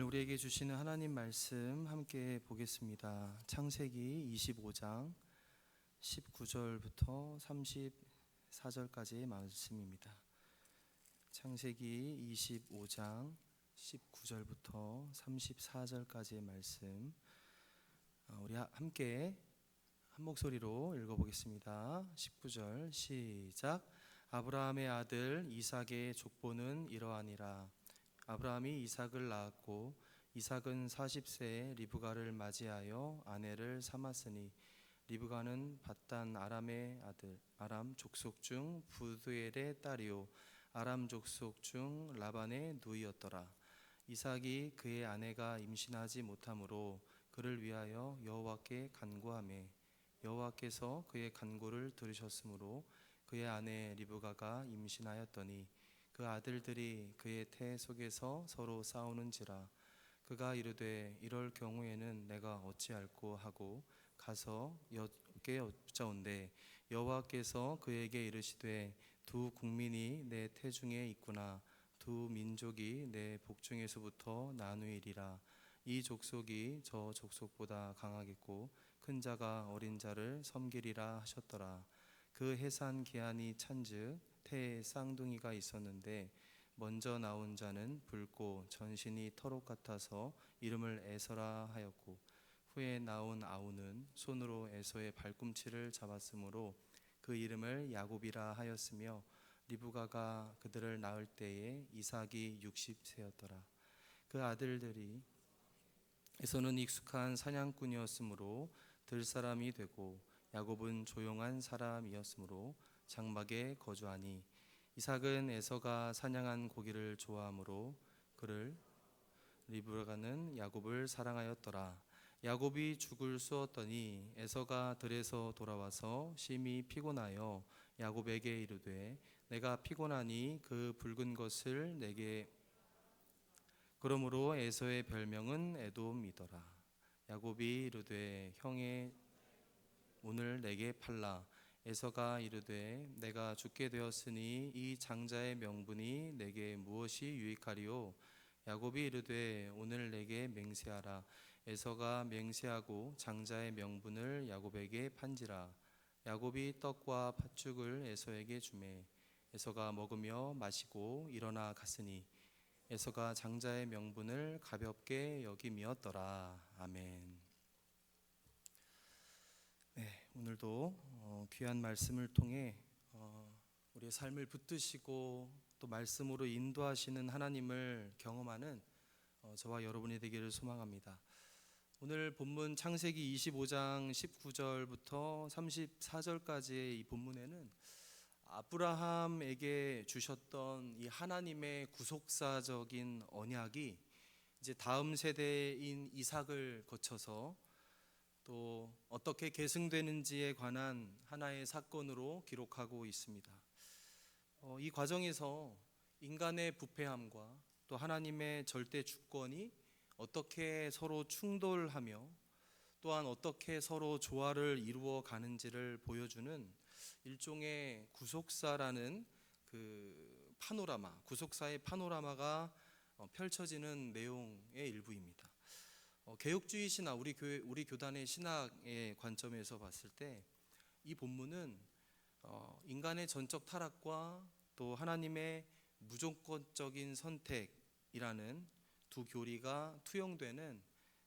우리에게 주시는 하나님 말씀 함께 보겠습니다. 창세기 25장 19절부터 34절까지의 말씀입니다. 창세기 25장 19절부터 34절까지의 말씀, 우리 함께 한 목소리로 읽어보겠습니다. 19절 시작. 아브라함의 아들 이삭의 족보는 이러하니라. 아브라함이 이삭을 낳았고 이삭은 40세에 리브가를 맞이하여 아내를 삼았으니 리브가는 밧단 아람의 아들 아람 족속 중 부두엘의 딸이요 아람 족속 중 라반의 누이였더라. 이삭이 그의 아내가 임신하지 못하므로 그를 위하여 여호와께 간구하매 여호와께서 그의 간구를 들으셨으므로 그의 아내 리브가가 임신하였더니 그 아들들이 그의 태 속에서 서로 싸우는지라. 그가 이르되 이럴 경우에는 내가 어찌할꼬 하고 가서 여호와께 여짜온대 여호와께서 그에게 이르시되 두 국민이 내 태중에 있구나. 두 민족이 내 복중에서부터 나누이리라. 이 족속이 저 족속보다 강하겠고 큰 자가 어린 자를 섬기리라 하셨더라. 그 해산 기한이 찬즉 태에 쌍둥이가 있었는데 먼저 나온 자는 붉고 전신이 터록 같아서 이름을 에서라 하였고 후에 나온 아우는 손으로 에서의 발꿈치를 잡았으므로 그 이름을 야곱이라 하였으며 리브가가 그들을 낳을 때에 이삭이 60세였더라. 그 아들들이 에서는 익숙한 사냥꾼이었으므로 들사람이 되고 야곱은 조용한 사람이었으므로 장막에 거주하니 이삭은 에서가 사냥한 고기를 좋아하므로 그를 리브가는 야곱을 사랑하였더라. 야곱이 죽을 쑤었더니 에서가 들에서 돌아와서 심히 피곤하여 야곱에게 이르되 내가 피곤하니 그 붉은 것을 내게 그러므로 에서의 별명은 에돔이더라. 야곱이 이르되 형의 오늘 내게 팔라. 에서가 이르되 내가 죽게 되었으니 이 장자의 명분이 내게 무엇이 유익하리요? 야곱이 이르되 오늘 내게 맹세하라. 에서가 맹세하고 장자의 명분을 야곱에게 판지라. 야곱이 떡과 팥죽을 에서에게 주매 에서가 먹으며 마시고 일어나 갔으니 에서가 장자의 명분을 가볍게 여김이었더라. 아멘. 네, 오늘도 귀한 말씀을 통해 우리의 삶을 붙드시고 또 말씀으로 인도하시는 하나님을 경험하는 저와 여러분이 되기를 소망합니다. 오늘 본문 창세기 25장 19절부터 34절까지의 이 본문에는 아브라함에게 주셨던 이 하나님의 구속사적인 언약이 이제 다음 세대인 이삭을 거쳐서 또 어떻게 계승되는지에 관한 하나의 사건으로 기록하고 있습니다. 이 과정에서 인간의 부패함과 또 하나님의 절대 주권이 어떻게 서로 충돌하며 또한 어떻게 서로 조화를 이루어 가는지를 보여주는 일종의 구속사라는 그 파노라마, 구속사의 파노라마가 펼쳐지는 내용의 일부입니다. 개혁주의 신학, 우리 교단의 신학의 관점에서 봤을 때 이 본문은 인간의 전적 타락과 또 하나님의 무조건적인 선택이라는 두 교리가 투영되는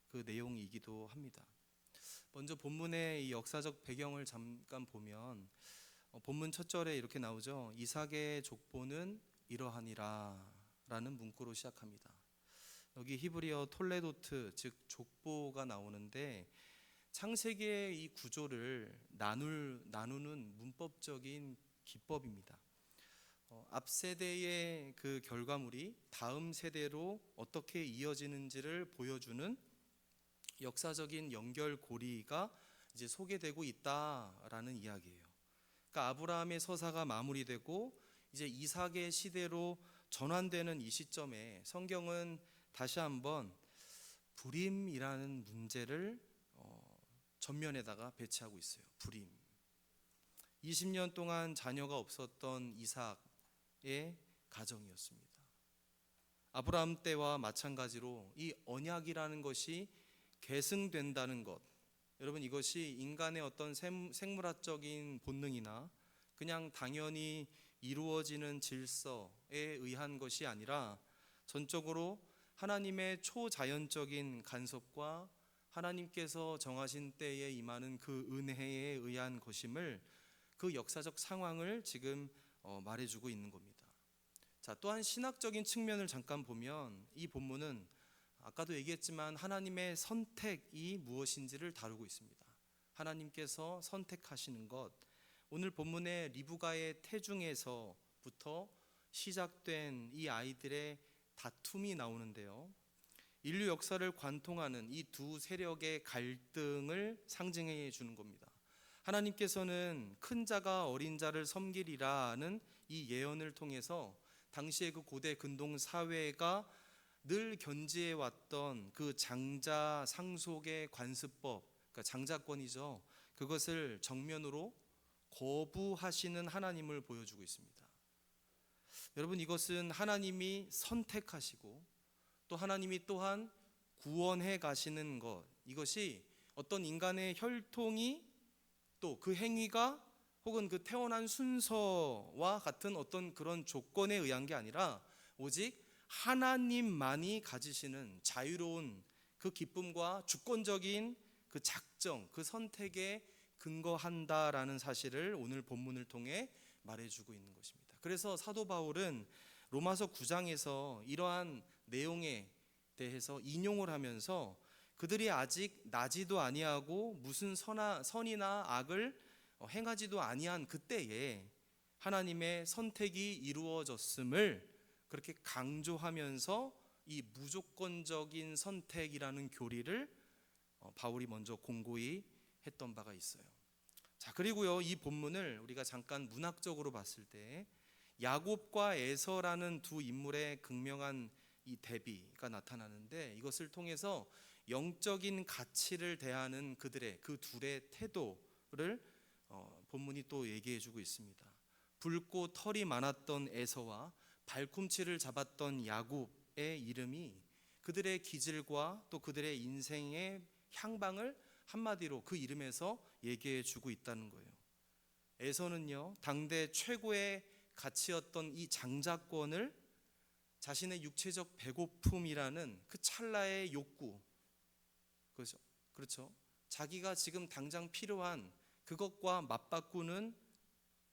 그 내용이기도 합니다. 먼저 본문의 이 역사적 배경을 잠깐 보면 본문 첫 절에 이렇게 나오죠. 이삭의 족보는 이러하니라 라는 문구로 시작합니다. 여기 히브리어 톨레도트, 즉 족보가 나오는데 창세기의 이 구조를 나누는 문법적인 기법입니다. 앞 세대의 그 결과물이 다음 세대로 어떻게 이어지는지를 보여주는 역사적인 연결고리가 이제 소개되고 있다라는 이야기예요. 그러니까 아브라함의 서사가 마무리되고 이제 이삭의 시대로 전환되는 이 시점에 성경은 다시 한번 불임이라는 문제를 전면에다가 배치하고 있어요. 불임. 20년 동안 자녀가 없었던 이삭의 가정이었습니다. 아브라함 때와 마찬가지로 이 언약이라는 것이 계승된다는 것, 여러분 이것이 인간의 어떤 생물학적인 본능이나 그냥 당연히 이루어지는 질서에 의한 것이 아니라 전적으로 하나님의 초자연적인 간섭과 하나님께서 정하신 때에 임하는 그 은혜에 의한 것임을, 그 역사적 상황을 지금 말해주고 있는 겁니다. 자, 또한 신학적인 측면을 잠깐 보면 이 본문은 아까도 얘기했지만 하나님의 선택이 무엇인지를 다루고 있습니다. 하나님께서 선택하시는 것, 오늘 본문의 리브가의 태중에서부터 시작된 이 아이들의 다툼이 나오는데요, 인류 역사를 관통하는 이 두 세력의 갈등을 상징해 주는 겁니다. 하나님께서는 큰 자가 어린 자를 섬기리라는 이 예언을 통해서 당시의 그 고대 근동 사회가 늘 견지해 왔던 그 장자 상속의 관습법, 그러니까 장자권이죠, 그것을 정면으로 거부하시는 하나님을 보여주고 있습니다. 여러분, 이것은 하나님이 선택하시고 또 하나님이 또한 구원해 가시는 것, 이것이 어떤 인간의 혈통이 또 그 행위가 혹은 그 태어난 순서와 같은 어떤 그런 조건에 의한 게 아니라 오직 하나님만이 가지시는 자유로운 그 기쁨과 주권적인 그 작정, 그 선택에 근거한다라는 사실을 오늘 본문을 통해 말해주고 있는 것입니다. 그래서 사도 바울은 로마서 9장에서 이러한 내용에 대해서 인용을 하면서 그들이 아직 나지도 아니하고 무슨 선이나 악을 행하지도 아니한 그때에 하나님의 선택이 이루어졌음을 그렇게 강조하면서 이 무조건적인 선택이라는 교리를 바울이 먼저 공고히 했던 바가 있어요. 자, 그리고요, 이 본문을 우리가 잠깐 문학적으로 봤을 때 야곱과 에서라는 두 인물의 극명한 이 대비가 나타나는데, 이것을 통해서 영적인 가치를 대하는 그들의 그 둘의 태도를 본문이 또 얘기해주고 있습니다. 붉고 털이 많았던 에서와 발꿈치를 잡았던 야곱의 이름이 그들의 기질과 또 그들의 인생의 향방을 한마디로 그 이름에서 얘기해주고 있다는 거예요. 에서는요, 당대 최고의 가치였던 이 장자권을 자신의 육체적 배고픔이라는 그 찰나의 욕구, 그렇죠? 자기가 지금 당장 필요한 그것과 맞바꾸는,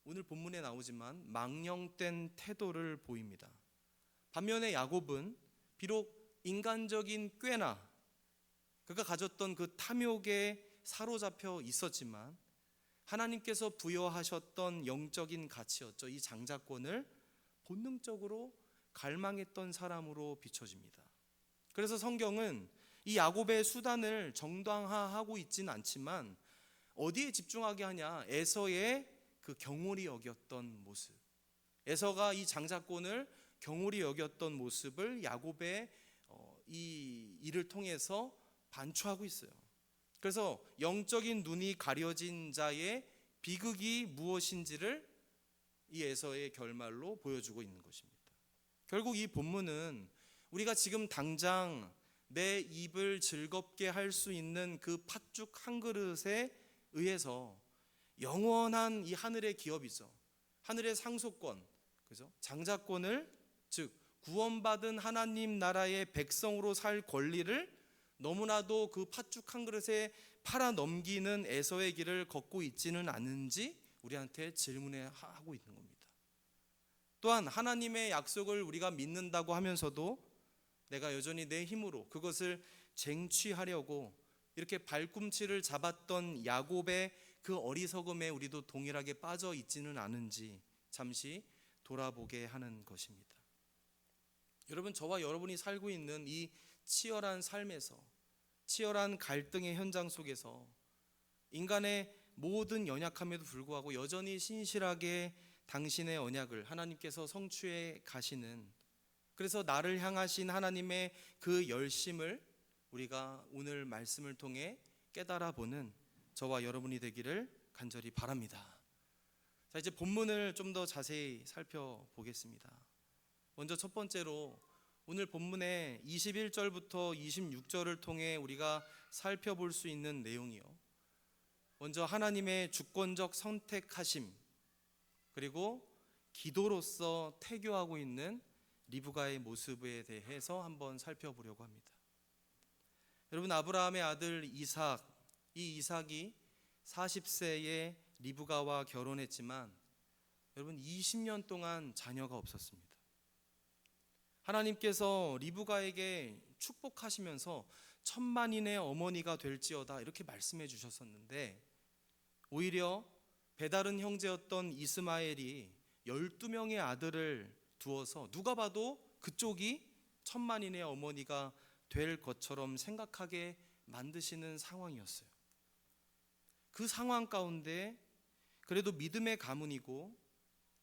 오늘 본문에 나오지만 망령된 태도를 보입니다. 반면에 야곱은 비록 인간적인 꾀나 그가 가졌던 그 탐욕에 사로잡혀 있었지만 하나님께서 부여하셨던 영적인 가치였죠, 이 장자권을 본능적으로 갈망했던 사람으로 비춰집니다. 그래서 성경은 이 야곱의 수단을 정당화하고 있지는 않지만 어디에 집중하게 하냐, 에서의 그 경홀히 여겼던 모습, 에서가 이 장자권을 경홀히 여겼던 모습을 야곱의 이 일을 통해서 반추하고 있어요. 그래서 영적인 눈이 가려진 자의 비극이 무엇인지를 이 에서의 결말로 보여주고 있는 것입니다. 결국 이 본문은 우리가 지금 당장 내 입을 즐겁게 할 수 있는 그 팥죽 한 그릇에 의해서 영원한 이 하늘의 기업이죠, 하늘의 상속권, 그죠? 장자권을, 즉 구원받은 하나님 나라의 백성으로 살 권리를 너무나도 그 팥죽 한 그릇에 팔아 넘기는 에서의 길을 걷고 있지는 않은지 우리한테 질문하고 있는 겁니다. 또한 하나님의 약속을 우리가 믿는다고 하면서도 내가 여전히 내 힘으로 그것을 쟁취하려고 이렇게 발꿈치를 잡았던 야곱의 그 어리석음에 우리도 동일하게 빠져 있지는 않은지 잠시 돌아보게 하는 것입니다. 여러분, 저와 여러분이 살고 있는 이 치열한 삶에서, 치열한 갈등의 현장 속에서 인간의 모든 연약함에도 불구하고 여전히 신실하게 당신의 언약을 하나님께서 성취해 가시는, 그래서 나를 향하신 하나님의 그 열심을 우리가 오늘 말씀을 통해 깨달아 보는 저와 여러분이 되기를 간절히 바랍니다. 자, 이제 본문을 좀 더 자세히 살펴보겠습니다. 먼저 첫 번째로 오늘 본문의 21절부터 26절을 통해 우리가 살펴볼 수 있는 내용이요. 먼저 하나님의 주권적 선택하심, 그리고 기도로서 태교하고 있는 리브가의 모습에 대해서 한번 살펴보려고 합니다. 여러분, 아브라함의 아들 이삭, 이 이삭이 40세에 리브가와 결혼했지만 여러분 20년 동안 자녀가 없었습니다. 하나님께서 리브가에게 축복하시면서 천만인의 어머니가 될지어다 이렇게 말씀해 주셨었는데, 오히려 배다른 형제였던 이스마엘이 12명의 아들을 두어서 누가 봐도 그쪽이 천만인의 어머니가 될 것처럼 생각하게 만드시는 상황이었어요. 그 상황 가운데 그래도 믿음의 가문이고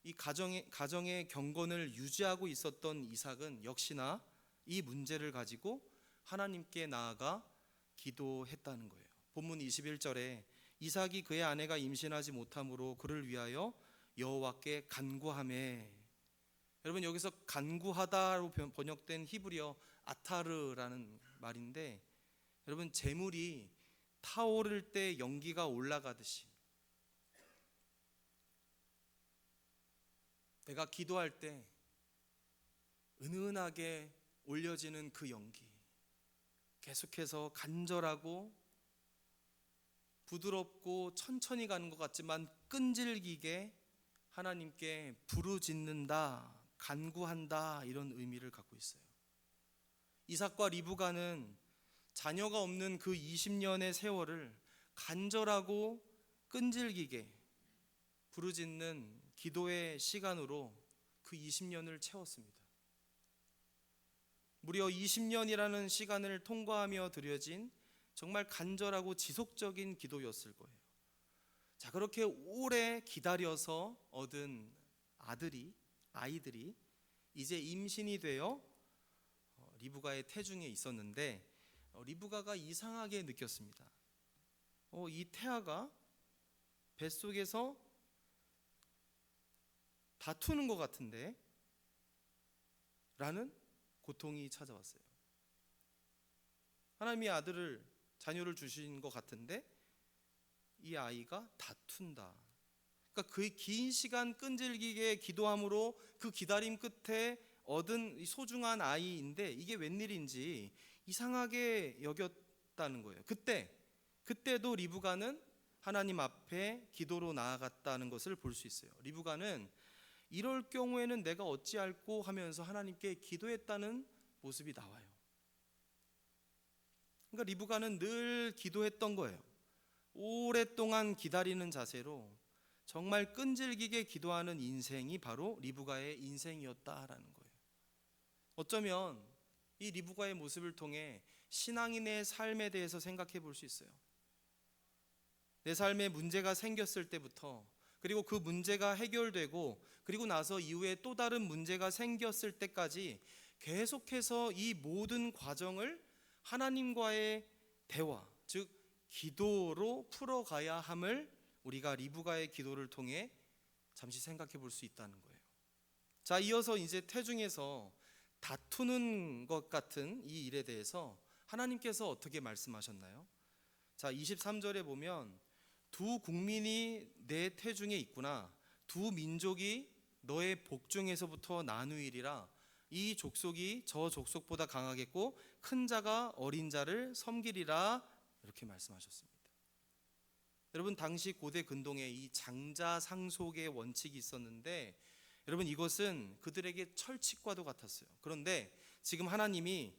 이 가정의 경건을 유지하고 있었던 이삭은 역시나 이 문제를 가지고 하나님께 나아가 기도했다는 거예요. 본문 21절에 이삭이 그의 아내가 임신하지 못함으로 그를 위하여 여호와께 간구하매, 여러분 여기서 간구하다로 번역된 히브리어 아타르라는 말인데, 여러분 재물이 타오를 때 연기가 올라가듯이 내가 기도할 때 은은하게 올려지는 그 연기, 계속해서 간절하고 부드럽고 천천히 가는 것 같지만 끈질기게 하나님께 부르짖는다, 간구한다, 이런 의미를 갖고 있어요. 이삭과 리브가는 자녀가 없는 그 20년의 세월을 간절하고 끈질기게 부르짖는 기도의 시간으로 그 20년을 채웠습니다. 무려 20년이라는 시간을 통과하며 드려진 정말 간절하고 지속적인 기도였을 거예요. 자, 그렇게 오래 기다려서 얻은 아이들이 이제 임신이 되어 리브가의 태중에 있었는데, 리브가가 이상하게 느꼈습니다. 이 태아가 뱃속에서 다투는 것 같은데 라는 고통이 찾아왔어요. 하나님이 자녀를 주신 것 같은데 이 아이가 다툰다. 그러니까 그 긴 시간 끈질기게 기도함으로 그 기다림 끝에 얻은 소중한 아이인데 이게 웬일인지 이상하게 여겼다는 거예요. 그때도 리브가는 하나님 앞에 기도로 나아갔다는 것을 볼 수 있어요. 리브가는 이럴 경우에는 내가 어찌할꼬 하면서 하나님께 기도했다는 모습이 나와요. 그러니까 리브가는 늘 기도했던 거예요. 오랫동안 기다리는 자세로 정말 끈질기게 기도하는 인생이 바로 리브가의 인생이었다라는 거예요. 어쩌면 이 리브가의 모습을 통해 신앙인의 삶에 대해서 생각해 볼 수 있어요. 내 삶에 문제가 생겼을 때부터, 그리고 그 문제가 해결되고 그리고 나서 이후에 또 다른 문제가 생겼을 때까지 계속해서 이 모든 과정을 하나님과의 대화, 즉 기도로 풀어가야 함을 우리가 리브가의 기도를 통해 잠시 생각해 볼 수 있다는 거예요. 자, 이어서 이제 태중에서 다투는 것 같은 이 일에 대해서 하나님께서 어떻게 말씀하셨나요? 자, 23절에 보면 두 국민이 내 태중에 있구나, 두 민족이 너의 복중에서부터 나누이리라. 이 족속이 저 족속보다 강하겠고 큰 자가 어린 자를 섬기리라, 이렇게 말씀하셨습니다. 여러분, 당시 고대 근동에 이 장자 상속의 원칙이 있었는데, 여러분 이것은 그들에게 철칙과도 같았어요. 그런데 지금 하나님이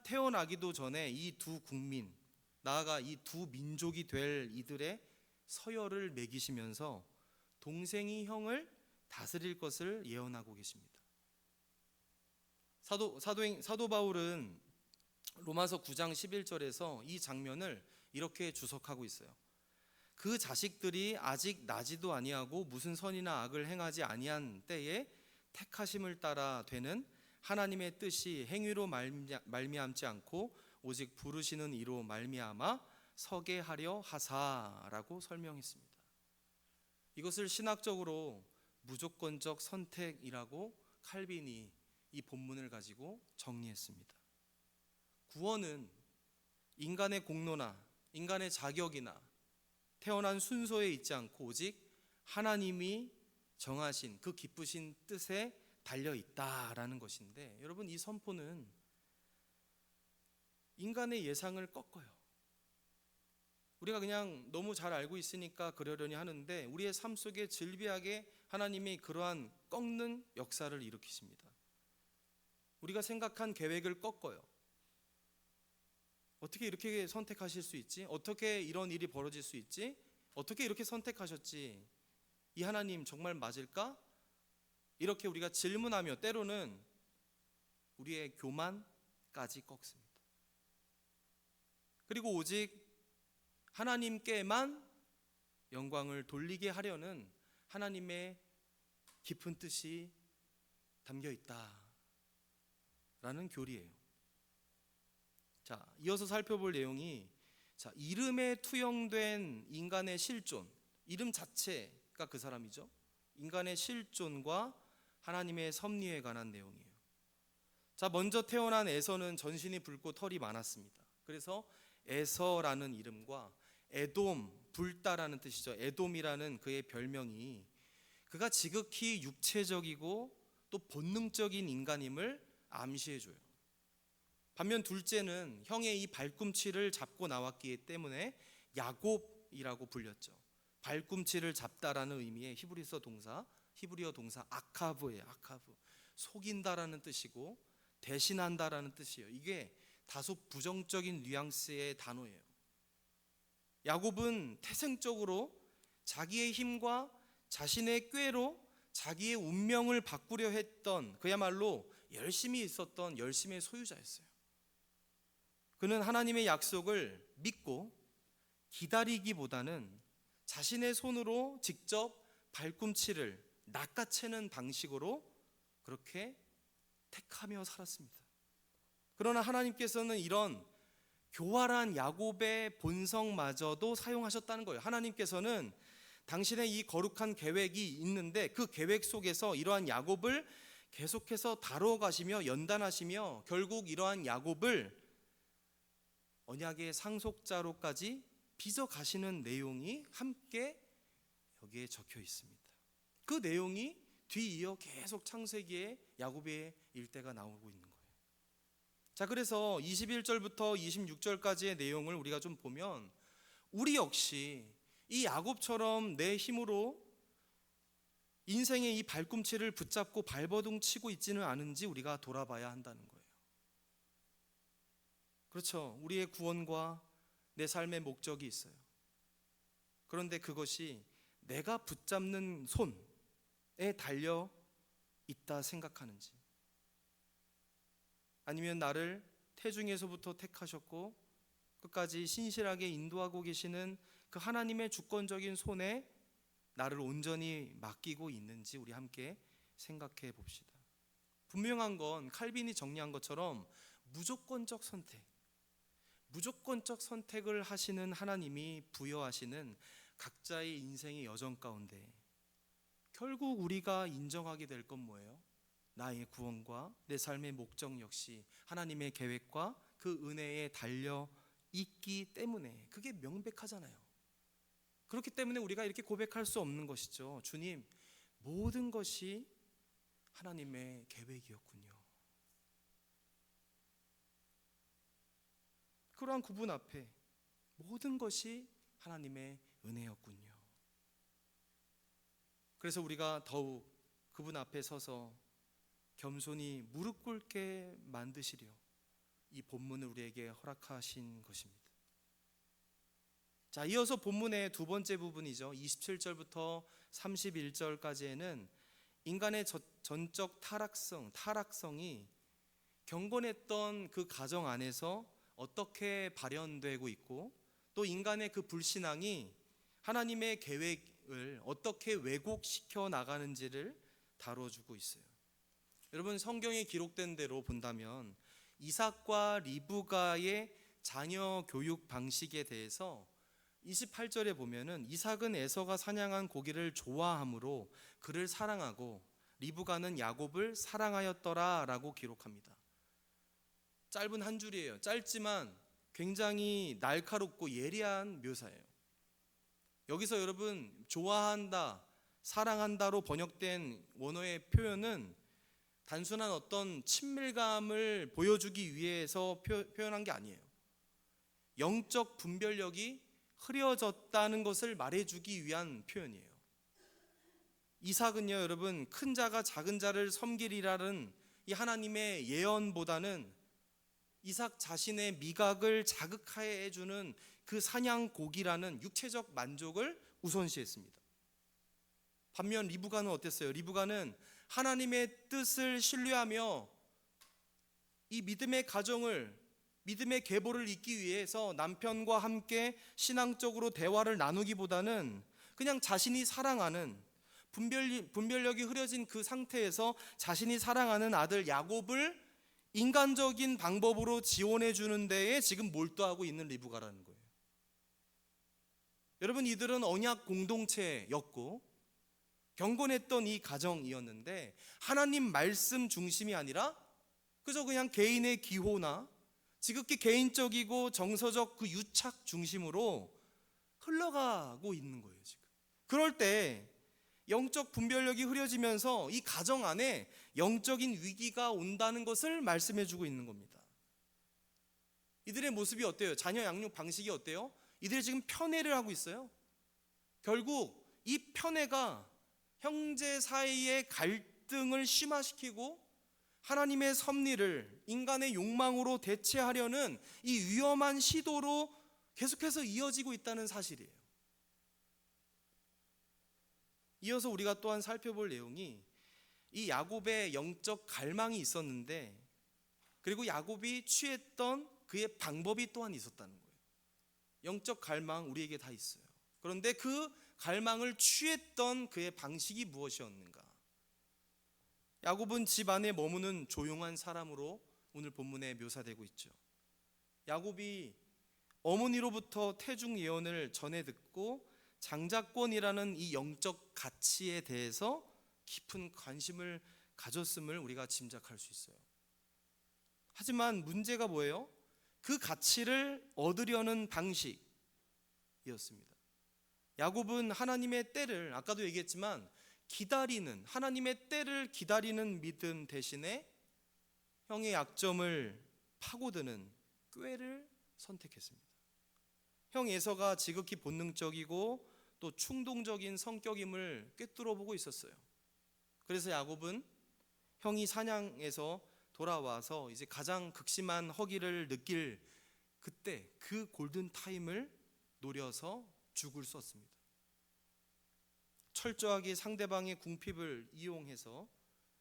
태어나기도 전에 이 두 국민, 나아가 이 두 민족이 될 이들의 서열을 매기시면서 동생이 형을 다스릴 것을 예언하고 계십니다. 사도 바울은 로마서 9장 11절에서 이 장면을 이렇게 주석하고 있어요. 그 자식들이 아직 나지도 아니하고 무슨 선이나 악을 행하지 아니한 때에 택하심을 따라 되는 하나님의 뜻이 행위로 말미암지 않고 오직 부르시는 이로 말미암아 서게 하려 하사라고 설명했습니다. 이것을 신학적으로 무조건적 선택이라고 칼빈이 이 본문을 가지고 정리했습니다. 구원은 인간의 공로나 인간의 자격이나 태어난 순서에 있지 않고 오직 하나님이 정하신 그 기쁘신 뜻에 달려 있다라는 것인데, 여러분, 이 선포는 인간의 예상을 꺾어요. 우리가 그냥 너무 잘 알고 있으니까 그러려니 하는데, 우리의 삶 속에 즐비하게 하나님이 그러한 꺾는 역사를 일으키십니다. 우리가 생각한 계획을 꺾어요. 어떻게 이렇게 선택하실 수 있지? 어떻게 이런 일이 벌어질 수 있지? 어떻게 이렇게 선택하셨지? 이 하나님 정말 맞을까? 이렇게 우리가 질문하며 때로는 우리의 교만까지 꺾습니다. 그리고 오직 하나님께만 영광을 돌리게 하려는 하나님의 깊은 뜻이 담겨 있다라는 교리예요. 자, 이어서 살펴볼 내용이, 자, 이름에 투영된 인간의 실존, 이름 자체가 그 사람이죠. 인간의 실존과 하나님의 섭리에 관한 내용이에요. 자, 먼저 태어난 에서는 전신이 붉고 털이 많았습니다. 그래서 에서라는 이름과 에돔, 불다라는 뜻이죠. 에돔이라는 그의 별명이 그가 지극히 육체적이고 또 본능적인 인간임을 암시해줘요. 반면 둘째는 형의 이 발꿈치를 잡고 나왔기 때문에 야곱이라고 불렸죠. 발꿈치를 잡다라는 의미의 히브리어 동사 아카브예요. 아카브. 속인다라는 뜻이고 대신한다라는 뜻이에요. 이게 다소 부정적인 뉘앙스의 단어예요. 야곱은 태생적으로 자기의 힘과 자신의 꾀로 자기의 운명을 바꾸려 했던, 그야말로 열심히 있었던 열심의 소유자였어요. 그는 하나님의 약속을 믿고 기다리기보다는 자신의 손으로 직접 발꿈치를 낚아채는 방식으로 그렇게 택하며 살았습니다. 그러나 하나님께서는 이런 교활한 야곱의 본성마저도 사용하셨다는 거예요. 하나님께서는 당신의 이 거룩한 계획이 있는데 그 계획 속에서 이러한 야곱을 계속해서 다뤄가시며 연단하시며 결국 이러한 야곱을 언약의 상속자로까지 빚어가시는 내용이 함께 여기에 적혀 있습니다. 그 내용이 뒤이어 계속 창세기에 야곱의 일대가 나오고 있는 거예요. 자, 그래서 21절부터 26절까지의 내용을 우리가 좀 보면 우리 역시 이 야곱처럼 내 힘으로 인생의 이 발꿈치를 붙잡고 발버둥 치고 있지는 않은지 우리가 돌아봐야 한다는 거예요. 그렇죠. 우리의 구원과 내 삶의 목적이 있어요. 그런데 그것이 내가 붙잡는 손에 달려 있다 생각하는지, 아니면 나를 태중에서부터 택하셨고 끝까지 신실하게 인도하고 계시는 그 하나님의 주권적인 손에 나를 온전히 맡기고 있는지 우리 함께 생각해 봅시다. 분명한 건 칼빈이 정리한 것처럼 무조건적 선택을 하시는 하나님이 부여하시는 각자의 인생의 여정 가운데 결국 우리가 인정하게 될 건 뭐예요? 나의 구원과 내 삶의 목적 역시 하나님의 계획과 그 은혜에 달려 있기 때문에 그게 명백하잖아요. 그렇기 때문에 우리가 이렇게 고백할 수 없는 것이죠. 주님, 모든 것이 하나님의 계획이었군요. 그러한 구분 앞에 모든 것이 하나님의 은혜였군요. 그래서 우리가 더욱 그분 앞에 서서 겸손히 무릎 꿇게 만드시려 이 본문을 우리에게 허락하신 것입니다. 자, 이어서 본문의 두 번째 부분이죠. 27절부터 31절까지에는 인간의 전적 타락성이 경건했던 그 가정 안에서 어떻게 발현되고 있고 또 인간의 그 불신앙이 하나님의 계획을 어떻게 왜곡시켜 나가는지를 다뤄주고 있어요. 여러분, 성경에 기록된 대로 본다면 이삭과 리브가의 자녀 교육 방식에 대해서 28절에 보면은 이삭은 에서가 사냥한 고기를 좋아하므로 그를 사랑하고 리브가는 야곱을 사랑하였더라라고 기록합니다. 짧은 한 줄이에요. 짧지만 굉장히 날카롭고 예리한 묘사예요. 여기서 여러분 좋아한다, 사랑한다로 번역된 원어의 표현은 단순한 어떤 친밀감을 보여주기 위해서 표현한 게 아니에요. 영적 분별력이 흐려졌다는 것을 말해주기 위한 표현이에요. 이삭은요, 여러분, 큰 자가 작은 자를 섬기리라는 이 하나님의 예언보다는 이삭 자신의 미각을 자극하게 해주는 그 사냥고기라는 육체적 만족을 우선시했습니다. 반면 리브가는 어땠어요? 리브가는 하나님의 뜻을 신뢰하며 이 믿음의 가정을, 믿음의 계보를 잇기 위해서 남편과 함께 신앙적으로 대화를 나누기보다는 그냥 자신이 사랑하는, 분별력이 흐려진 그 상태에서 자신이 사랑하는 아들 야곱을 인간적인 방법으로 지원해 주는 데에 지금 몰두하고 있는 리브가라는 거예요. 여러분, 이들은 언약 공동체였고 경건했던 이 가정이었는데 하나님 말씀 중심이 아니라 그저 그냥 개인의 기호나 지극히 개인적이고 정서적 그 유착 중심으로 흘러가고 있는 거예요, 지금. 그럴 때 영적 분별력이 흐려지면서 이 가정 안에 영적인 위기가 온다는 것을 말씀해 주고 있는 겁니다. 이들의 모습이 어때요? 자녀 양육 방식이 어때요? 이들이 지금 편애를 하고 있어요. 결국 이 편애가 형제 사이의 갈등을 심화시키고 하나님의 섭리를 인간의 욕망으로 대체하려는 이 위험한 시도로 계속해서 이어지고 있다는 사실이에요. 이어서 우리가 또한 살펴볼 내용이 이 야곱의 영적 갈망이 있었는데 그리고 야곱이 취했던 그의 방법이 또한 있었다는 거예요. 영적 갈망 우리에게 다 있어요. 그런데 그 갈망을 취했던 그의 방식이 무엇이었는가? 야곱은 집 안에 머무는 조용한 사람으로 오늘 본문에 묘사되고 있죠. 야곱이 어머니로부터 태중 예언을 전해 듣고 장자권이라는 이 영적 가치에 대해서 깊은 관심을 가졌음을 우리가 짐작할 수 있어요. 하지만 문제가 뭐예요? 그 가치를 얻으려는 방식이었습니다. 야곱은 하나님의 때를, 아까도 얘기했지만 기다리는, 하나님의 때를 기다리는 믿음 대신에 형의 약점을 파고드는 꾀를 선택했습니다. 형 에서가 지극히 본능적이고 또 충동적인 성격임을 꿰뚫어 보고 있었어요. 그래서 야곱은 형이 사냥에서 돌아와서 이제 가장 극심한 허기를 느낄 그때 그 골든 타임을 노려서 죽을 썼습니다. 철저하게 상대방의 궁핍을 이용해서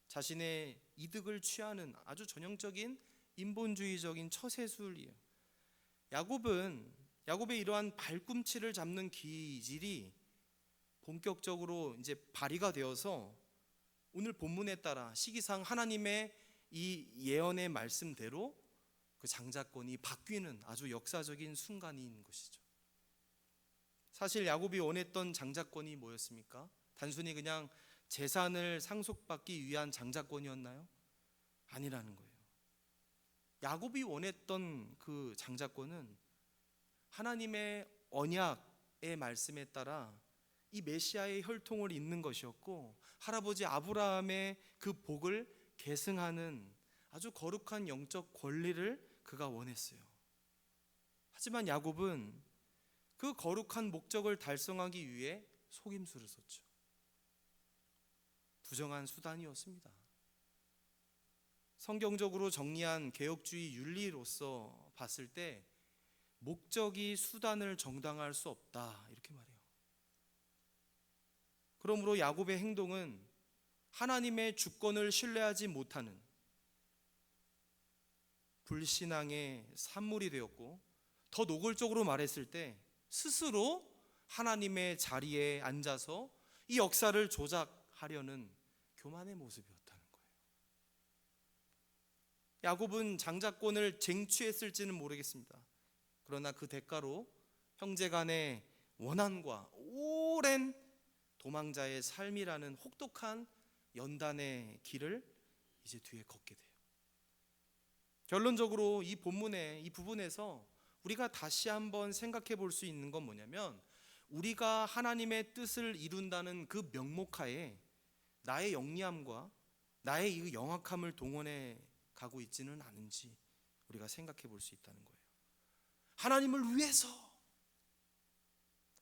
자신의 이득을 취하는 아주 전형적인 인본주의적인 처세술이에요. 야곱의 이러한 발꿈치를 잡는 기질이 본격적으로 이제 발휘가 되어서 오늘 본문에 따라 시기상 하나님의 이 예언의 말씀대로 그 장자권이 바뀌는 아주 역사적인 순간인 것이죠. 사실 야곱이 원했던 장자권이 뭐였습니까? 단순히 그냥 재산을 상속받기 위한 장자권이었나요? 아니라는 거예요. 야곱이 원했던 그 장자권은 하나님의 언약의 말씀에 따라 이 메시아의 혈통을 잇는 것이었고 할아버지 아브라함의 그 복을 계승하는 아주 거룩한 영적 권리를 그가 원했어요. 하지만 야곱은 그 거룩한 목적을 달성하기 위해 속임수를 썼죠. 부정한 수단이었습니다. 성경적으로 정리한 개혁주의 윤리로서 봤을 때 목적이 수단을 정당화할 수 없다 이렇게 말해요. 그러므로 야곱의 행동은 하나님의 주권을 신뢰하지 못하는 불신앙의 산물이 되었고 더 노골적으로 말했을 때 스스로 하나님의 자리에 앉아서 이 역사를 조작하려는 교만의 모습이었다는 거예요. 야곱은 장자권을 쟁취했을지는 모르겠습니다. 그러나 그 대가로 형제 간의 원한과 오랜 도망자의 삶이라는 혹독한 연단의 길을 이제 뒤에 걷게 돼요. 결론적으로 이 본문의 이 부분에서 우리가 다시 한번 생각해 볼 수 있는 건 뭐냐면, 우리가 하나님의 뜻을 이룬다는 그 명목하에 나의 영리함과 나의 이 영악함을 동원해 가고 있지는 않은지 우리가 생각해 볼 수 있다는 거예요. 하나님을 위해서,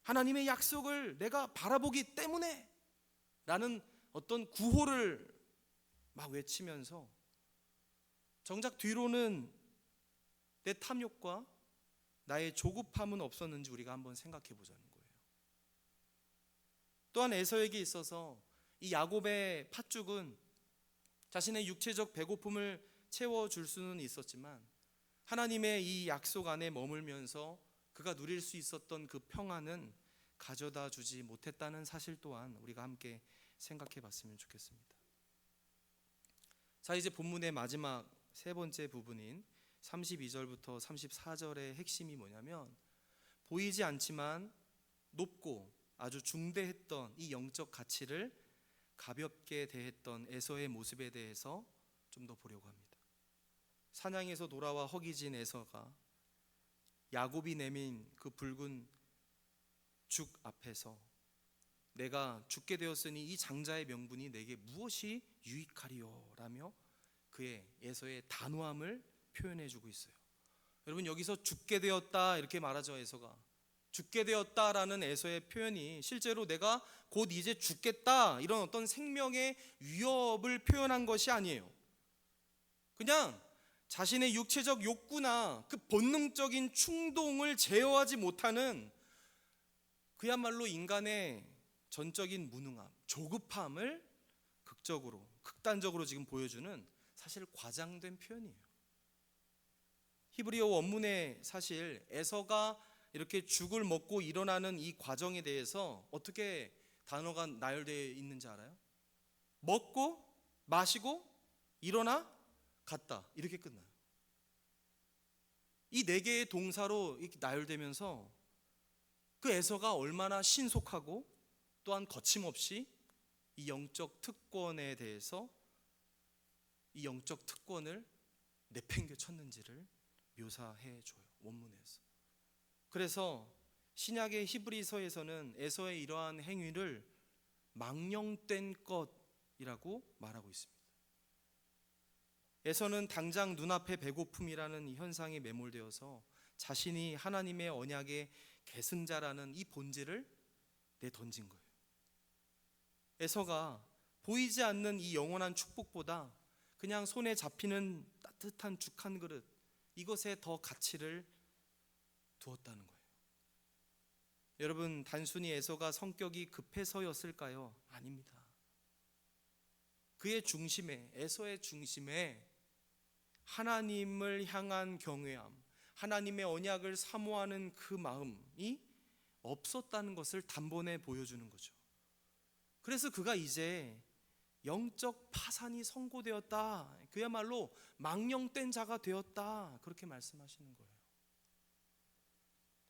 하나님의 약속을 내가 바라보기 때문에 라는 어떤 구호를 막 외치면서 정작 뒤로는 내 탐욕과 나의 조급함은 없었는지 우리가 한번 생각해 보자는 거예요. 또한 에서에게 있어서 이 야곱의 팥죽은 자신의 육체적 배고픔을 채워줄 수는 있었지만 하나님의 이 약속 안에 머물면서 그가 누릴 수 있었던 그 평안은 가져다 주지 못했다는 사실 또한 우리가 함께 생각해 봤으면 좋겠습니다. 자, 이제 본문의 마지막 세 번째 부분인 32절부터 34절의 핵심이 뭐냐면, 보이지 않지만 높고 아주 중대했던 이 영적 가치를 가볍게 대했던 에서의 모습에 대해서 좀 더 보려고 합니다. 사냥에서 돌아와 허기진 에서가 야곱이 내민 그 붉은 죽 앞에서 내가 죽게 되었으니 이 장자의 명분이 내게 무엇이 유익하리요 라며 그의 에서의 단호함을 표현해 주고 있어요. 여러분, 여기서 죽게 되었다 이렇게 말하죠. 에서가 죽게 되었다라는 에서의 표현이 실제로 내가 곧 이제 죽겠다 이런 어떤 생명의 위협을 표현한 것이 아니에요. 그냥 자신의 육체적 욕구나 그 본능적인 충동을 제어하지 못하는 그야말로 인간의 전적인 무능함, 조급함을 극단적으로 지금 보여주는 사실 과장된 표현이에요. 히브리어 원문에 사실 에서가 이렇게 죽을 먹고 일어나는 이 과정에 대해서 어떻게 단어가 나열되어 있는지 알아요? 먹고 마시고 일어나 갔다 이렇게 끝나요. 이 네 개의 동사로 이렇게 나열되면서 그 에서가 얼마나 신속하고 또한 거침없이 이 영적 특권에 대해서 이 영적 특권을 내팽겨 쳤는지를 묘사해 줘요, 원문에서. 그래서 신약의 히브리서에서는 에서의 이러한 행위를 망령된 것이라고 말하고 있습니다. 에서는 당장 눈앞의 배고픔이라는 이 현상에 매몰되어서 자신이 하나님의 언약의 계승자라는 이 본질을 내던진 거예요. 에서가 보이지 않는 이 영원한 축복보다 그냥 손에 잡히는 따뜻한 죽 한 그릇, 이것에 더 가치를 두었다는 거예요. 여러분, 단순히 에서가 성격이 급해서였을까요? 아닙니다. 그의 중심에, 에서의 중심에 하나님을 향한 경외함, 하나님의 언약을 사모하는 그 마음이 없었다는 것을 단번에 보여주는 거죠. 그래서 그가 이제 영적 파산이 선고되었다, 그야말로 망령된 자가 되었다, 그렇게 말씀하시는 거예요.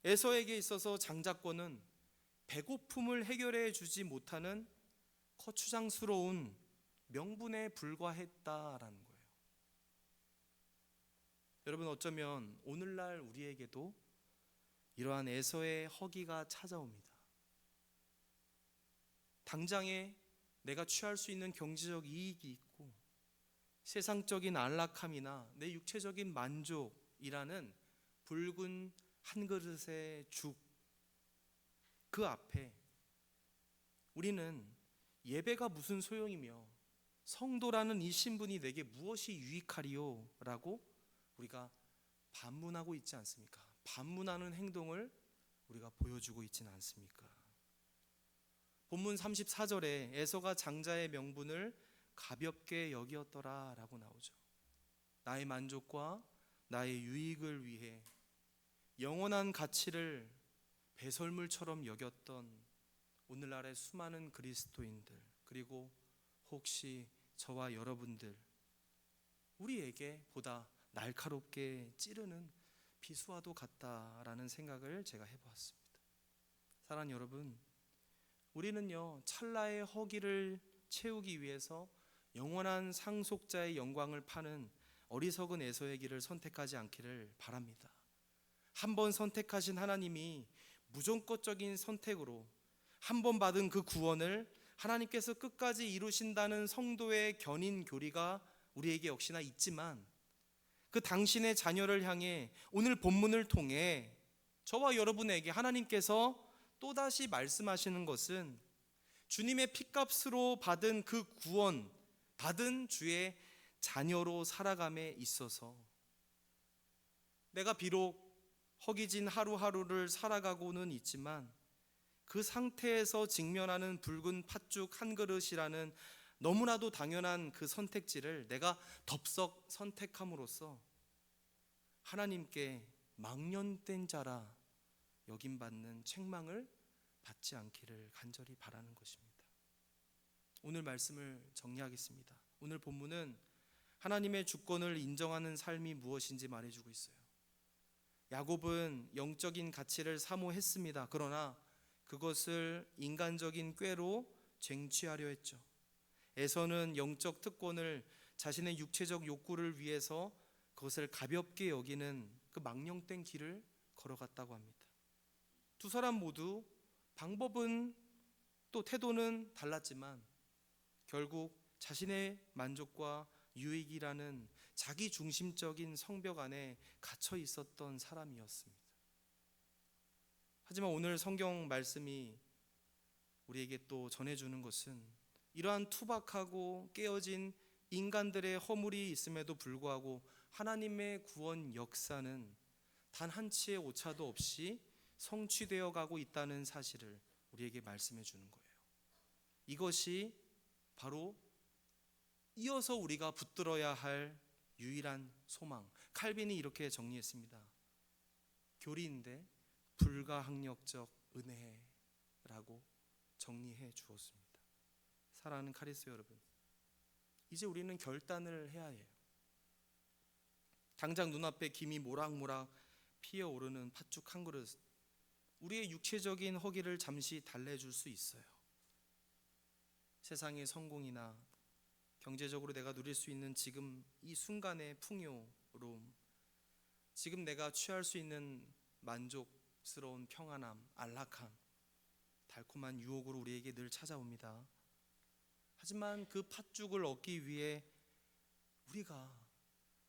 에서에게 있어서 장자권은 배고픔을 해결해 주지 못하는 거추장스러운 명분에 불과했다라는 거예요. 여러분, 어쩌면 오늘날 우리에게도 이러한 에서의 허기가 찾아옵니다. 당장에 내가 취할 수 있는 경제적 이익이 있고 세상적인 안락함이나 내 육체적인 만족이라는 붉은 한 그릇의 죽, 그 앞에 우리는 예배가 무슨 소용이며 성도라는 이 신분이 내게 무엇이 유익하리요? 라고 우리가 반문하고 있지 않습니까? 반문하는 행동을 우리가 보여주고 있지는 않습니까? 본문 34절에 에서가 장자의 명분을 가볍게 여기었더라 라고 나오죠. 나의 만족과 나의 유익을 위해 영원한 가치를 배설물처럼 여겼던 오늘날의 수많은 그리스도인들, 그리고 혹시 저와 여러분들, 우리에게 보다 날카롭게 찌르는 비수와도 같다라는 생각을 제가 해보았습니다. 사랑하는 여러분, 우리는요 찰나의 허기를 채우기 위해서 영원한 상속자의 영광을 파는 어리석은 에서의 길을 선택하지 않기를 바랍니다. 한 번 선택하신 하나님이 무조건적인 선택으로 한 번 받은 그 구원을 하나님께서 끝까지 이루신다는 성도의 견인 교리가 우리에게 역시나 있지만, 그 당신의 자녀를 향해 오늘 본문을 통해 저와 여러분에게 하나님께서 또다시 말씀하시는 것은 주님의 피값으로 받은 그 구원, 받은 주의 자녀로 살아감에 있어서 내가 비록 허기진 하루하루를 살아가고는 있지만 그 상태에서 직면하는 붉은 팥죽 한 그릇이라는 너무나도 당연한 그 선택지를 내가 덥석 선택함으로써 하나님께 망령된 자라 여김받는 책망을 받지 않기를 간절히 바라는 것입니다. 오늘 말씀을 정리하겠습니다. 오늘 본문은 하나님의 주권을 인정하는 삶이 무엇인지 말해주고 있어요. 야곱은 영적인 가치를 사모했습니다. 그러나 그것을 인간적인 꾀로 쟁취하려 했죠. 에서는 영적 특권을 자신의 육체적 욕구를 위해서 그것을 가볍게 여기는 그 망령된 길을 걸어갔다고 합니다. 두 사람 모두 방법은 또 태도는 달랐지만 결국 자신의 만족과 유익이라는 자기 중심적인 성벽 안에 갇혀 있었던 사람이었습니다. 하지만 오늘 성경 말씀이 우리에게 또 전해주는 것은 이러한 투박하고 깨어진 인간들의 허물이 있음에도 불구하고 하나님의 구원 역사는 단 한치의 오차도 없이 성취되어 가고 있다는 사실을 우리에게 말씀해 주는 거예요. 이것이 바로 이어서 우리가 붙들어야 할 유일한 소망. 칼빈이 이렇게 정리했습니다. 교리인데 불가항력적 은혜라고 정리해 주었습니다. 사랑하는 카리스 여러분, 이제 우리는 결단을 해야 해요. 당장 눈앞에 김이 모락모락 피어오르는 팥죽 한 그릇, 우리의 육체적인 허기를 잠시 달래줄 수 있어요. 세상의 성공이나 경제적으로 내가 누릴 수 있는 지금 이 순간의 풍요로움, 지금 내가 취할 수 있는 만족스러운 평안함, 안락함, 달콤한 유혹으로 우리에게 늘 찾아옵니다. 하지만 그 팥죽을 얻기 위해 우리가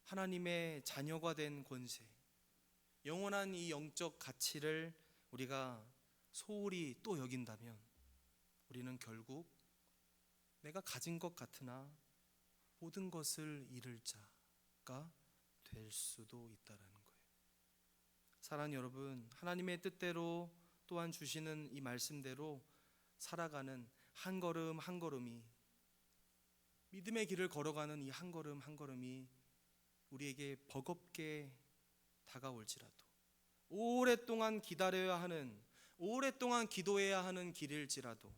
하나님의 자녀가 된 권세, 영원한 이 영적 가치를 우리가 소홀히 또 여긴다면 우리는 결국 내가 가진 것 같으나 모든 것을 잃을 자가 될 수도 있다라는 거예요. 사랑하는 여러분, 하나님의 뜻대로 또한 주시는 이 말씀대로 살아가는 한 걸음 한 걸음이, 믿음의 길을 걸어가는 이 한 걸음 한 걸음이 우리에게 버겁게 다가올지라도, 오랫동안 기다려야 하는, 오랫동안 기도해야 하는 길일지라도,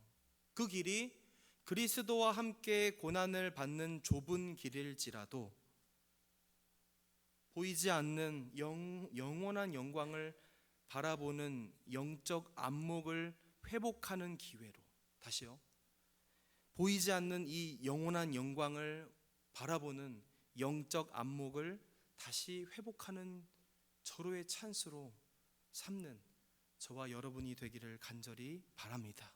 그 길이 그리스도와 함께 고난을 받는 좁은 길일지라도 보이지 않는 영원한 영광을 바라보는 영적 안목을 회복하는 기회로, 다시요, 보이지 않는 이 영원한 영광을 바라보는 영적 안목을 다시 회복하는 절호의 찬스로 삼는 저와 여러분이 되기를 간절히 바랍니다.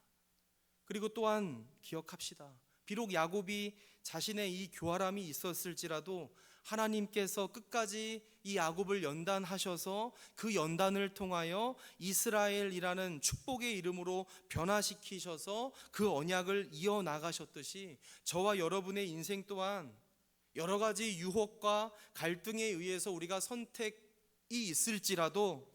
그리고 또한 기억합시다. 비록 야곱이 자신의 이 교활함이 있었을지라도 하나님께서 끝까지 이 야곱을 연단하셔서 그 연단을 통하여 이스라엘이라는 축복의 이름으로 변화시키셔서 그 언약을 이어나가셨듯이 저와 여러분의 인생 또한 여러 가지 유혹과 갈등에 의해서 우리가 선택이 있을지라도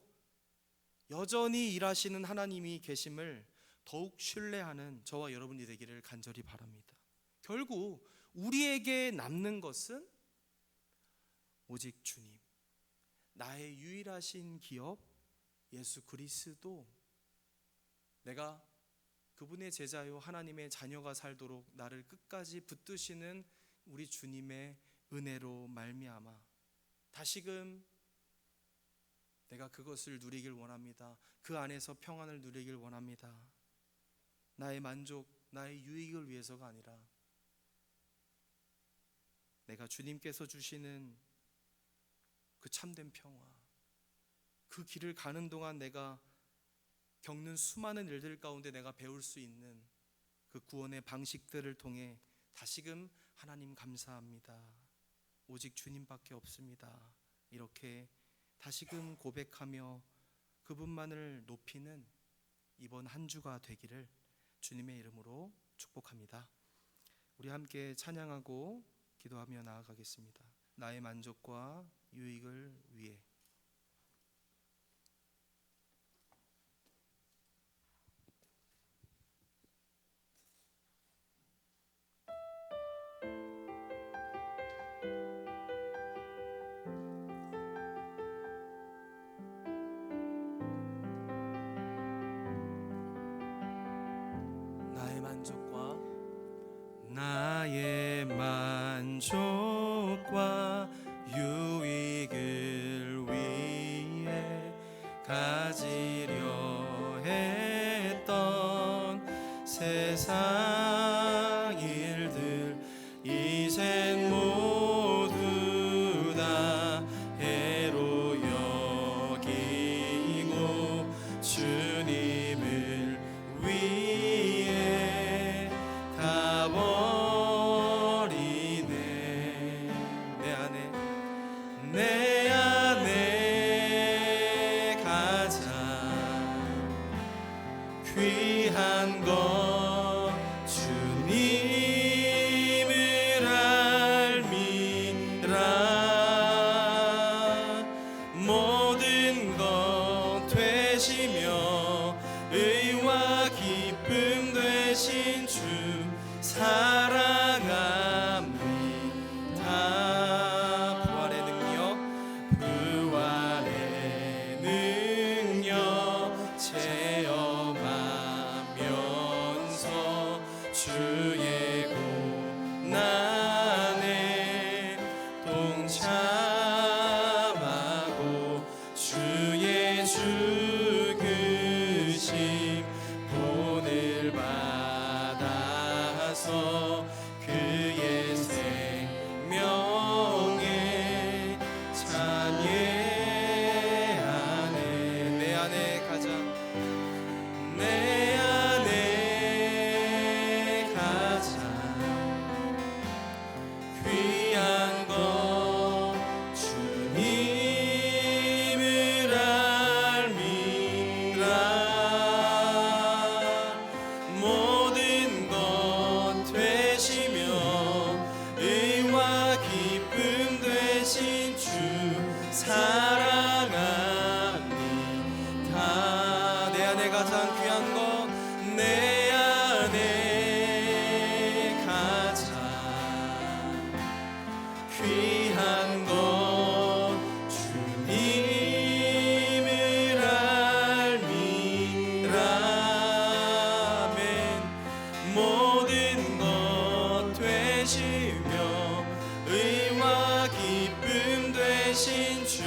여전히 일하시는 하나님이 계심을 더욱 신뢰하는 저와 여러분이 되기를 간절히 바랍니다. 결국 우리에게 남는 것은 오직 주님, 나의 유일하신 기업 예수 그리스도, 내가 그분의 제자요 하나님의 자녀가 살도록 나를 끝까지 붙드시는 우리 주님의 은혜로 말미암아 다시금 내가 그것을 누리길 원합니다. 그 안에서 평안을 누리길 원합니다. 나의 만족, 나의 유익을 위해서가 아니라 내가 주님께서 주시는 그 참된 평화, 그 길을 가는 동안 내가 겪는 수많은 일들 가운데 내가 배울 수 있는 그 구원의 방식들을 통해 다시금 하나님 감사합니다, 오직 주님밖에 없습니다, 이렇게 다시금 고백하며 그분만을 높이는 이번 한 주가 되기를 주님의 이름으로 축복합니다. 우리 함께 찬양하고 기도하며 나아가겠습니다. 나의 만족과 유익을 위해. 나의 만족과 유익을 위해 가지려 했던 세상 일들 이젠 모두 다 해로 여기고 주님을 위해 다 버리네. 내 안에 가장 귀한 것 주님을 알미라. 모든 것 되시며 의와 기쁨 되신 주 사랑합니다. 부활의 능력 체험하면서 주의 고난에 동참하고 주의 죽으심 본을 받아서 그의 생명에 참여하네. 내 안에 가장 귀한 것 주님을 알미라. 모든 것 되시며 의와 기쁨 되신 주 사랑합니다. 내 안에 가장 귀한 것, 내 안에 가장 귀한 것 주님을 알미라. 모든 것 되시며 의와 기쁨 되신 주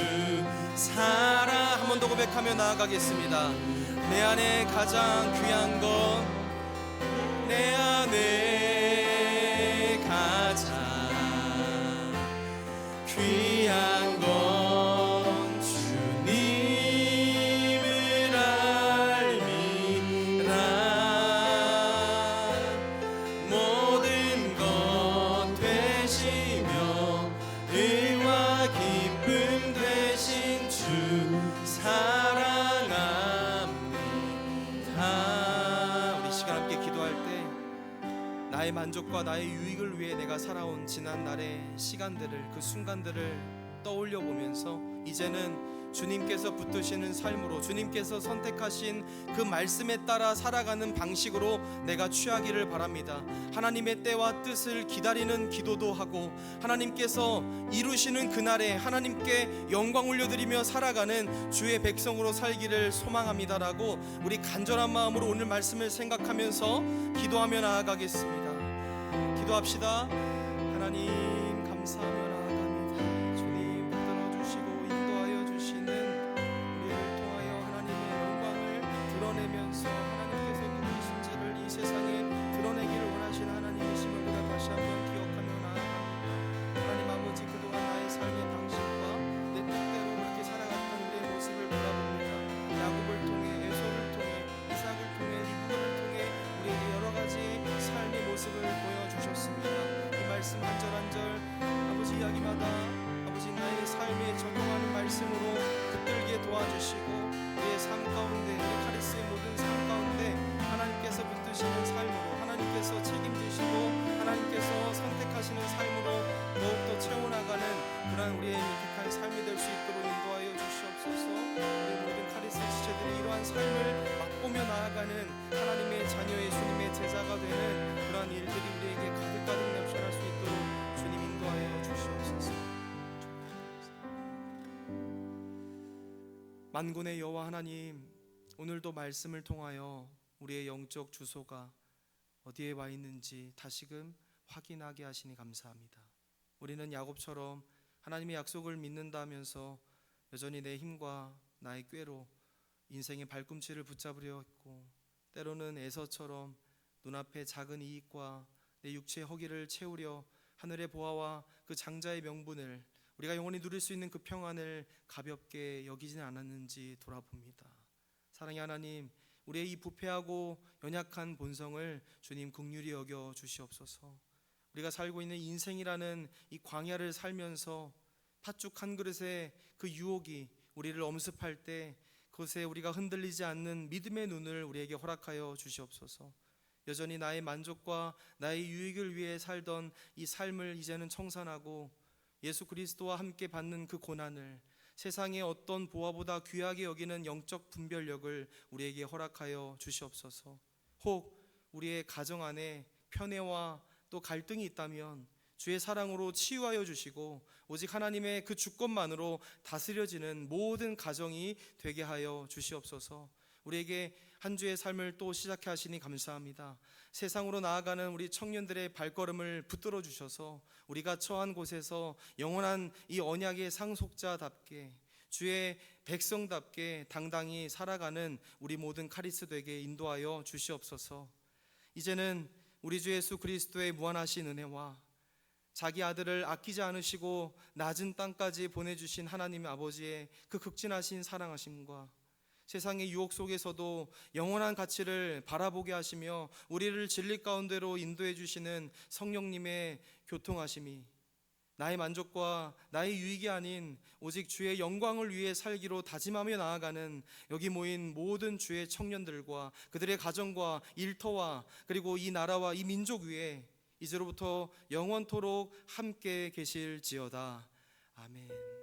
사랑. 한 번 더 고백하며 나아가겠습니다. 내 안에 가장 귀한 것, 내 안에 가장 귀한 것 주님을 알미라. 모든 것 되시며 의와 기쁨 되신 주 사랑합니다. 우리 시간 함께 기도할 때 나의 만족과 나의 유익을 위해 내가 살아온 지난 날의 시간들을, 그 순간들을 떠올려 보면서 이제는 주님께서 붙드시는 삶으로, 주님께서 선택하신 그 말씀에 따라 살아가는 방식으로 내가 취하기를 바랍니다. 하나님의 때와 뜻을 기다리는 기도도 하고 하나님께서 이루시는 그날에 하나님께 영광 올려드리며 살아가는 주의 백성으로 살기를 소망합니다라고 우리 간절한 마음으로 오늘 말씀을 생각하면서 기도하며 나아가겠습니다. 기도합시다. 하나님 감사하며 나아갑니다. 주님 붙들어주시고 인도하여 주시는 우리를 통하여 하나님의 영광을 드러내면서 하나님께서 누구이신지를 이 세상에 드러내기를 원하시는 하나님이심을 우리가 다시 한번 기억하며 나아갑니다. 하나님 살아가는 하나님의 자녀의 주님의 제자가 되는 그러한 일들이 우리에게 가득가득 넘쳐날 수 있도록 주님 인도하여 주시옵소서. 만군의 여호와 하나님, 오늘도 말씀을 통하여 우리의 영적 주소가 어디에 와 있는지 다시금 확인하게 하시니 감사합니다. 우리는 야곱처럼 하나님의 약속을 믿는다면서 여전히 내 힘과 나의 꾀로 인생의 발꿈치를 붙잡으려 했고, 때로는 에서처럼 눈앞의 작은 이익과 내 육체의 허기를 채우려 하늘의 보화와 그 장자의 명분을, 우리가 영원히 누릴 수 있는 그 평안을 가볍게 여기지는 않았는지 돌아봅니다. 사랑의 하나님, 우리의 이 부패하고 연약한 본성을 주님 긍휼히 여겨 주시옵소서. 우리가 살고 있는 인생이라는 이 광야를 살면서 팥죽 한 그릇의 그 유혹이 우리를 엄습할 때 그것에 우리가 흔들리지 않는 믿음의 눈을 우리에게 허락하여 주시옵소서. 여전히 나의 만족과 나의 유익을 위해 살던 이 삶을 이제는 청산하고 예수 그리스도와 함께 받는 그 고난을, 세상의 어떤 보화보다 귀하게 여기는 영적 분별력을 우리에게 허락하여 주시옵소서. 혹 우리의 가정 안에 편애와 또 갈등이 있다면 주의 사랑으로 치유하여 주시고 오직 하나님의 그 주권만으로 다스려지는 모든 가정이 되게 하여 주시옵소서. 우리에게 한 주의 삶을 또 시작해 하시니 감사합니다. 세상으로 나아가는 우리 청년들의 발걸음을 붙들어 주셔서 우리가 처한 곳에서 영원한 이 언약의 상속자답게, 주의 백성답게 당당히 살아가는 우리 모든 카리스 되게 인도하여 주시옵소서. 이제는 우리 주 예수 그리스도의 무한하신 은혜와 자기 아들을 아끼지 않으시고 낮은 땅까지 보내주신 하나님 아버지의 그 극진하신 사랑하심과 세상의 유혹 속에서도 영원한 가치를 바라보게 하시며 우리를 진리 가운데로 인도해 주시는 성령님의 교통하심이 나의 만족과 나의 유익이 아닌 오직 주의 영광을 위해 살기로 다짐하며 나아가는 여기 모인 모든 주의 청년들과 그들의 가정과 일터와 그리고 이 나라와 이 민족 위에 이제로부터 영원토록 함께 계실지어다. 아멘.